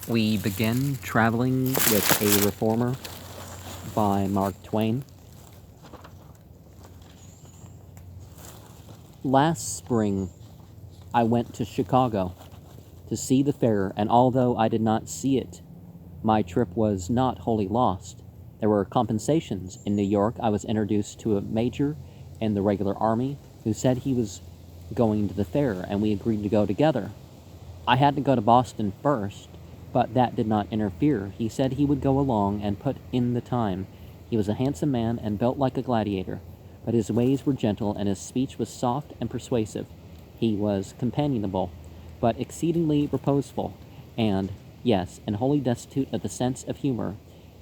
We begin traveling with a reformer by Mark Twain. Last spring, I went to Chicago to see the fair, and although I did not see it, my trip was not wholly lost. There were compensations. In New York, I was introduced to a major in the regular army who said he was going to the fair, and we agreed to go together. I had to go to Boston first, but that did not interfere. He said he would go along and put in the time. He was a handsome man and built like a gladiator, but his ways were gentle and his speech was soft and persuasive. He was companionable, but exceedingly reposeful, and, yes, and wholly destitute of the sense of humor.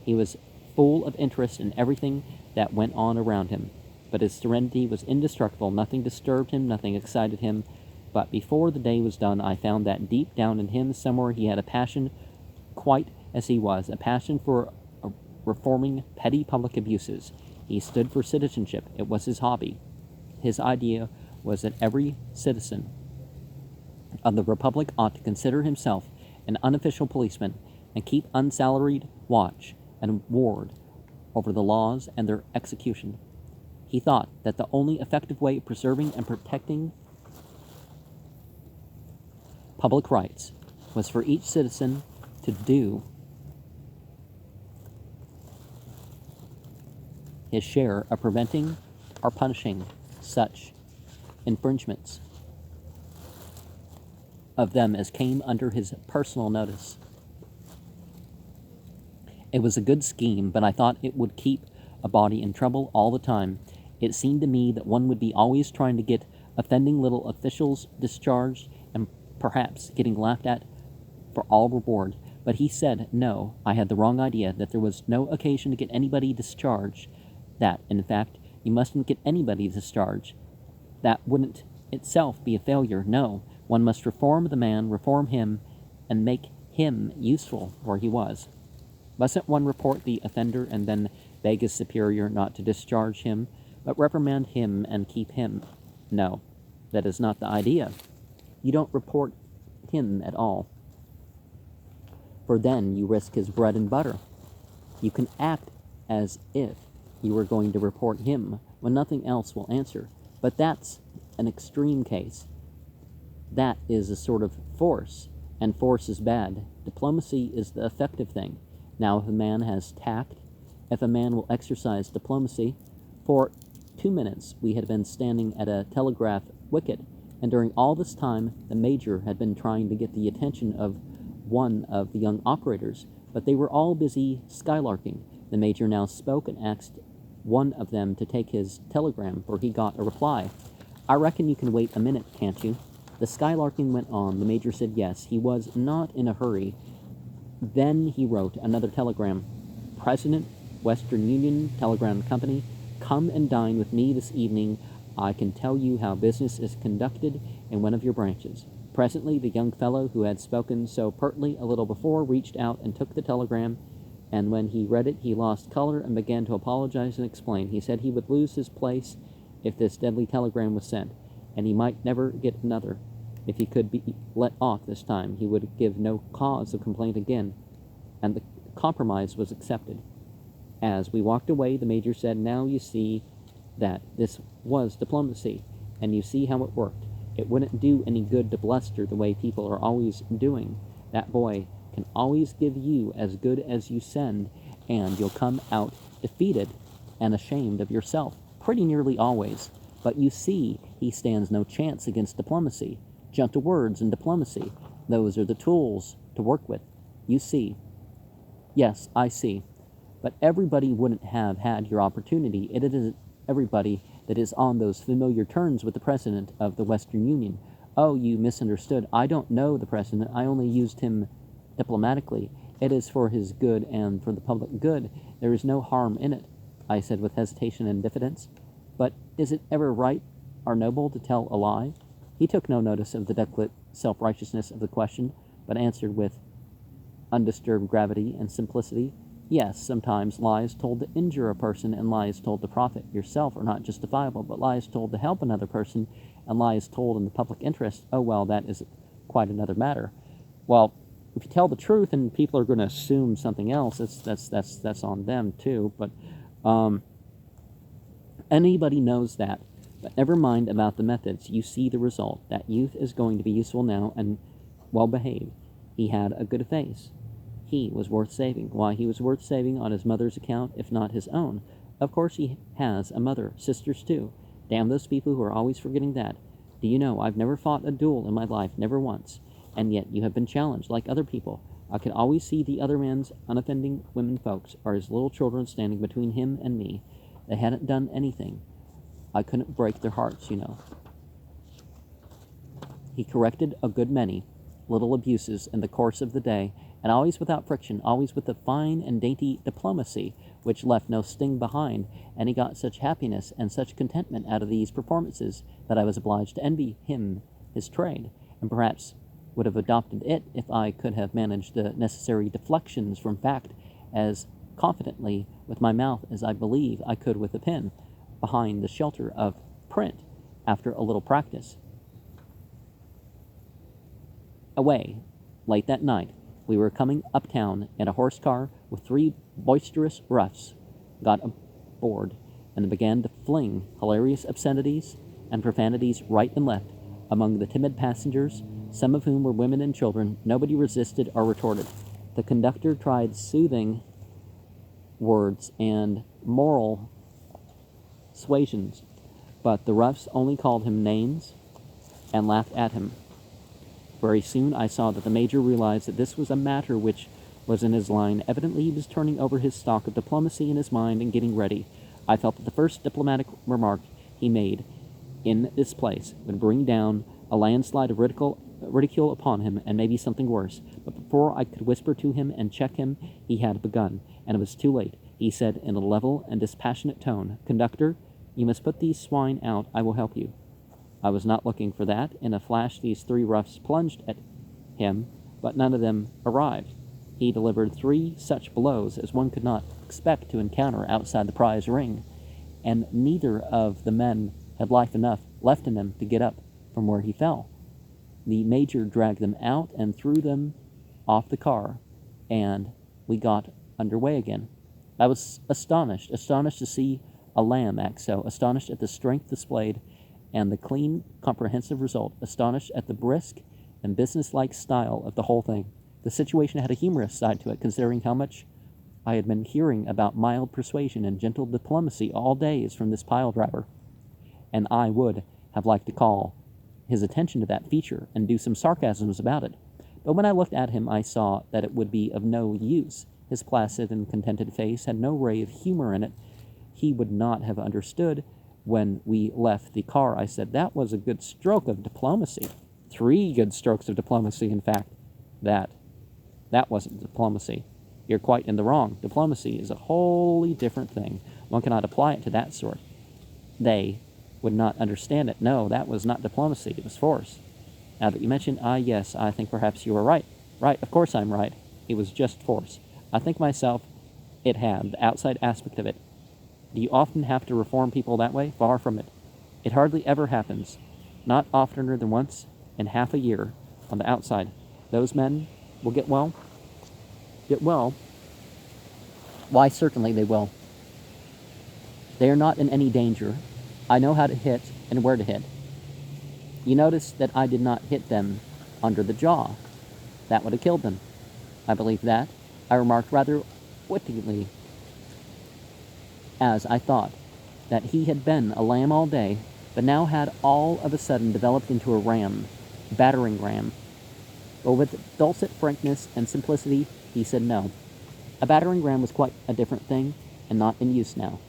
He was full of interest in everything that went on around him, but his serenity was indestructible. Nothing disturbed him, nothing excited him. But before the day was done, I found that deep down in him somewhere he had a passion, quite as he was, a passion for reforming petty public abuses. He stood for citizenship. It was his hobby. His idea was that every citizen of the Republic ought to consider himself an unofficial policeman and keep unsalaried watch and ward over the laws and their execution. He thought that the only effective way of preserving and protecting public rights was for each citizen to do his share of preventing or punishing such infringements of them as came under his personal notice. It was a good scheme, but I thought it would keep a body in trouble all the time. It seemed to me that one would be always trying to get offending little officials discharged and perhaps getting laughed at for all reward. But he said, no, I had the wrong idea, that there was no occasion to get anybody discharged, that, in fact, you mustn't get anybody discharged. That wouldn't itself be a failure. No, one must reform the man, reform him, and make him useful where he was. Mustn't one report the offender and then beg his superior not to discharge him, but reprimand him and keep him? No, that is not the idea. You don't report him at all, for then you risk his bread and butter. You can act as if you were going to report him when nothing else will answer, but that's an extreme case. That is a sort of force, and force is bad. Diplomacy is the effective thing. Now, if a man has tact, if a man will exercise diplomacy, for 2 minutes we had been standing at a telegraph wicket, and during all this time the major had been trying to get the attention of one of the young operators, but they were all busy skylarking. The major now spoke and asked one of them to take his telegram, for he got a reply. I reckon you can wait a minute, can't you? The skylarking went on. The major said yes. He was not in a hurry. Then he wrote another telegram. President, Western Union Telegram Company, come and dine with me this evening. I can tell you how business is conducted in one of your branches. Presently, the young fellow who had spoken so pertly a little before reached out and took the telegram, and when he read it, he lost color and began to apologize and explain. He said he would lose his place if this deadly telegram was sent, and he might never get another. If he could be let off this time, he would give no cause of complaint again, and the compromise was accepted. As we walked away, the major said, now you see that this was diplomacy, and you see how it worked. It wouldn't do any good to bluster the way people are always doing. That boy can always give you as good as you send, and you'll come out defeated and ashamed of yourself, pretty nearly always. But you see, he stands no chance against diplomacy. Gentle words and diplomacy, those are the tools to work with. You see. Yes, I see. But everybody wouldn't have had your opportunity. It isn't everybody that is on those familiar terms with the President of the Western Union. Oh, you misunderstood. I don't know the President. I only used him diplomatically. It is for his good and for the public good. There is no harm in it, I said with hesitation and diffidence. But is it ever right or noble to tell a lie? He took no notice of the delicate self-righteousness of the question, but answered with undisturbed gravity and simplicity, yes, sometimes lies told to injure a person and lies told to profit yourself are not justifiable, but lies told to help another person and lies told in the public interest, oh, well, that is quite another matter. Well, if you tell the truth and people are going to assume something else, that's on them too. But anybody knows that. But never mind about the methods. You see the result. That youth is going to be useful now and well behaved. He had a good face. He was worth saving. Why, he was worth saving on his mother's account, if not his own. Of course he has a mother, sisters too. Damn those people who are always forgetting that. Do you know, I've never fought a duel in my life, never once. And yet you have been challenged, like other people. I could always see the other man's unoffending women folks, or his little children standing between him and me. They hadn't done anything. I couldn't break their hearts, you know. He corrected a good many little abuses in the course of the day, and always without friction, always with a fine and dainty diplomacy which left no sting behind, and he got such happiness and such contentment out of these performances that I was obliged to envy him his trade, and perhaps would have adopted it if I could have managed the necessary deflections from fact as confidently with my mouth as I believe I could with a pen, behind the shelter of print, after a little practice. Away, late that night, we were coming uptown in a horse car with 3 boisterous roughs, got aboard, and began to fling hilarious obscenities and profanities right and left among the timid passengers, some of whom were women and children. Nobody resisted or retorted. The conductor tried soothing words and moral suasions, but the roughs only called him names and laughed at him. Very soon I saw that the major realized that this was a matter which was in his line. Evidently he was turning over his stock of diplomacy in his mind and getting ready. I felt that the first diplomatic remark he made in this place would bring down a landslide of ridicule upon him, and maybe something worse. But before I could whisper to him and check him, he had begun, and it was too late. He said in a level and dispassionate tone, "Conductor, you must put these swine out. I will help you." I was not looking for that. In a flash these 3 roughs plunged at him, but none of them arrived. He delivered 3 such blows as one could not expect to encounter outside the prize ring, and neither of the men had life enough left in them to get up from where he fell. The major dragged them out and threw them off the car, and we got underway again. I was astonished to see a lamb act so, astonished at the strength displayed and the clean, comprehensive result, astonished at the brisk and businesslike style of the whole thing. The situation had a humorous side to it, considering how much I had been hearing about mild persuasion and gentle diplomacy all days from this pile driver, and I would have liked to call his attention to that feature and do some sarcasms about it. But when I looked at him, I saw that it would be of no use. His placid and contented face had no ray of humor in it. He would not have understood. When we left the car, I said, "That was a good stroke of diplomacy. 3 good strokes of diplomacy, in fact." That wasn't diplomacy. You're quite in the wrong. Diplomacy is a wholly different thing. One cannot apply it to that sort. They would not understand it. No, that was not diplomacy. It was force. Now that you mention, yes, I think perhaps you were right. Right, of course I'm right. It was just force. I think myself it had the outside aspect of it. Do you often have to reform people that way? Far from it. It hardly ever happens. Not oftener than once in half a year on the outside. Those men will get well. Get well? Why, certainly they will. They are not in any danger. I know how to hit and where to hit. You notice that I did not hit them under the jaw. That would have killed them. I believe that. I remarked rather wittingly, as I thought, that he had been a lamb all day, but now had all of a sudden developed into a ram, battering ram. But with dulcet frankness and simplicity, he said no. A battering ram was quite a different thing, and not in use now.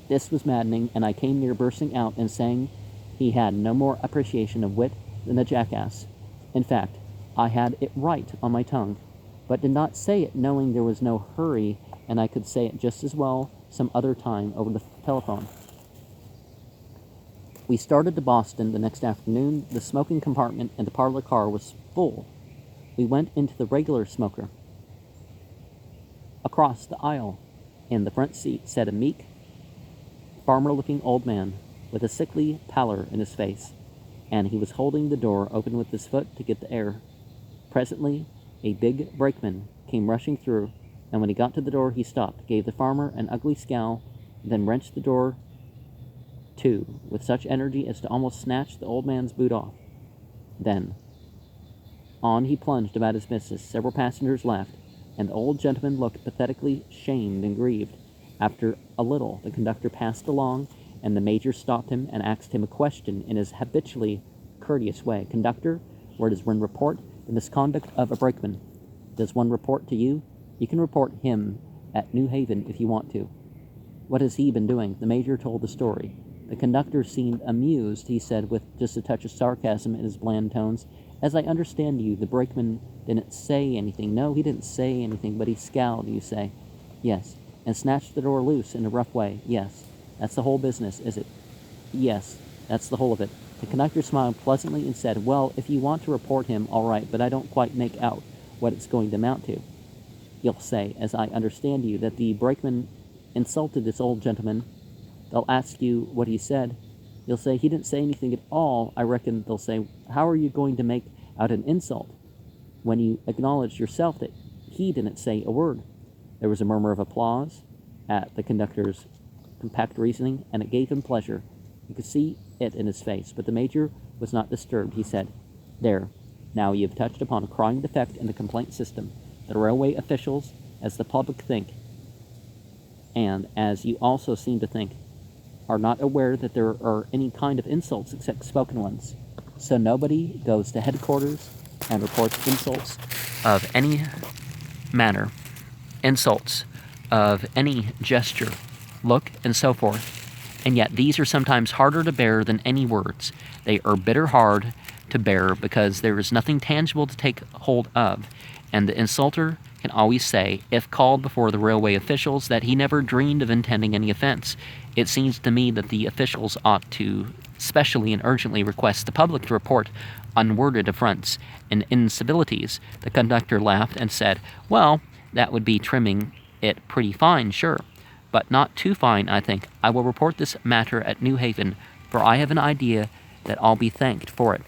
This was maddening, and I came near bursting out and saying he had no more appreciation of wit than a jackass. In fact, I had it right on my tongue, but did not say it knowing there was no hurry, and I could say it just as well some other time over the telephone. We started to Boston the next afternoon. The smoking compartment in the parlor car was full. We went into the regular smoker. Across the aisle, in the front seat, sat a meek, farmer-looking old man with a sickly pallor in his face, and he was holding the door open with his foot to get the air. Presently, A big brakeman came rushing through, and when he got to the door he stopped, gave the farmer an ugly scowl, then wrenched the door to with such energy as to almost snatch the old man's boot off. Then on he plunged about his business. Several passengers laughed, and the old gentleman looked pathetically shamed and grieved. After a little, the conductor passed along, and the major stopped him and asked him a question in his habitually courteous way. "Conductor, where does one report the misconduct of a brakeman? Does one report to you? You can report him at New Haven if you want to." "What has he been doing?" The major told the story. The conductor seemed amused. He said, with just a touch of sarcasm in his bland tones, "As I understand you, the brakeman didn't say anything." "No, he didn't say anything, but he scowled, you say?" "Yes." "And snatched the door loose in a rough way?" "Yes." "That's the whole business, is it?" "Yes, that's the whole of it." The conductor smiled pleasantly and said, "Well, if you want to report him, all right, but I don't quite make out what it's going to amount to." "You'll say, as I understand you, that the brakeman insulted this old gentleman. They'll ask you what he said. You'll say he didn't say anything at all. I reckon they'll say, how are you going to make out an insult when you acknowledge yourself that he didn't say a word?" There was a murmur of applause at the conductor's compact reasoning, and it gave him pleasure. You could see it in his face, but the major was not disturbed. He said, "There, now you have touched upon a crying defect in the complaint system. The railway officials, as the public think, and as you also seem to think, are not aware that there are any kind of insults except spoken ones. So nobody goes to headquarters and reports insults of any manner, insults of any gesture, look, and so forth. And yet these are sometimes harder to bear than any words. They are bitter hard to bear because there is nothing tangible to take hold of, and the insulter can always say, if called before the railway officials, that he never dreamed of intending any offense. It seems to me that the officials ought to specially and urgently request the public to report unworded affronts and incivilities." The conductor laughed and said, "Well, that would be trimming it pretty fine, sure, but not too fine, I think. I will report this matter at New Haven, for I have an idea that I'll be thanked for it."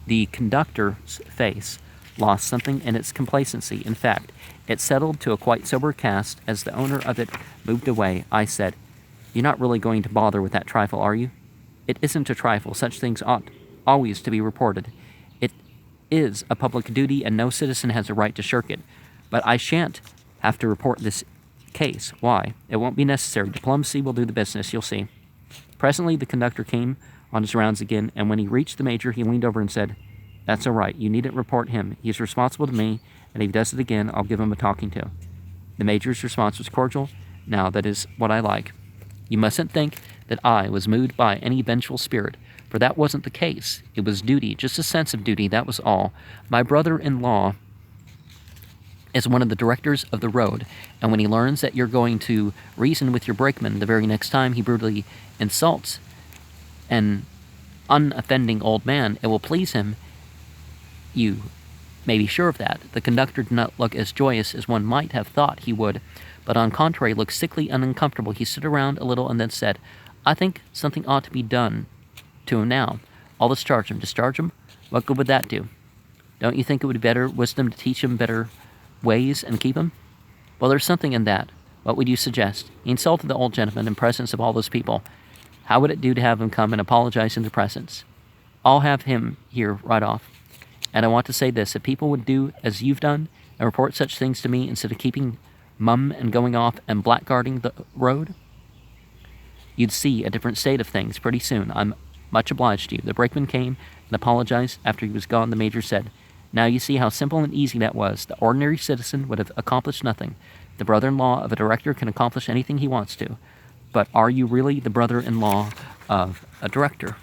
The conductor's face lost something in its complacency. In fact, it settled to a quite sober cast as the owner of it moved away. I said, "You're not really going to bother with that trifle, are you?" "It isn't a trifle. Such things ought always to be reported. It is a public duty, and no citizen has a right to shirk it. But I shan't have to report this case." "Why?" "It won't be necessary. Diplomacy will do the business, you'll see." Presently the conductor came on his rounds again, and when he reached the major, he leaned over and said, "That's all right. You needn't report him. He's responsible to me, and if he does it again, I'll give him a talking to." The major's response was cordial. "Now, that is what I like. You mustn't think that I was moved by any vengeful spirit, for that wasn't the case. It was duty, just a sense of duty, that was all. My brother-in-law is one of the directors of the road, and when he learns that you're going to reason with your brakeman the very next time he brutally insults an unoffending old man, it will please him. You may be sure of that." The conductor did not look as joyous as one might have thought he would, but on contrary looked sickly and uncomfortable. He stood around a little and then said, "I think something ought to be done to him now. I'll discharge him." "Discharge him? What good would that do? Don't you think it would be better wisdom to teach him better ways and keep him?" "Well, there's something in that. What would you suggest?" He insulted the old gentleman in presence of all those people. How would it do to have him come and apologize in their presence? I'll have him here right off. And I want to say this, if people would do as you've done and report such things to me instead of keeping mum and going off and blackguarding the road, you'd see a different state of things pretty soon. I'm much obliged to you." The brakeman came and apologized. After he was gone, the major said, "Now you see how simple and easy that was. The ordinary citizen would have accomplished nothing. The brother-in-law of a director can accomplish anything he wants to. But are you really the brother-in-law of a director?"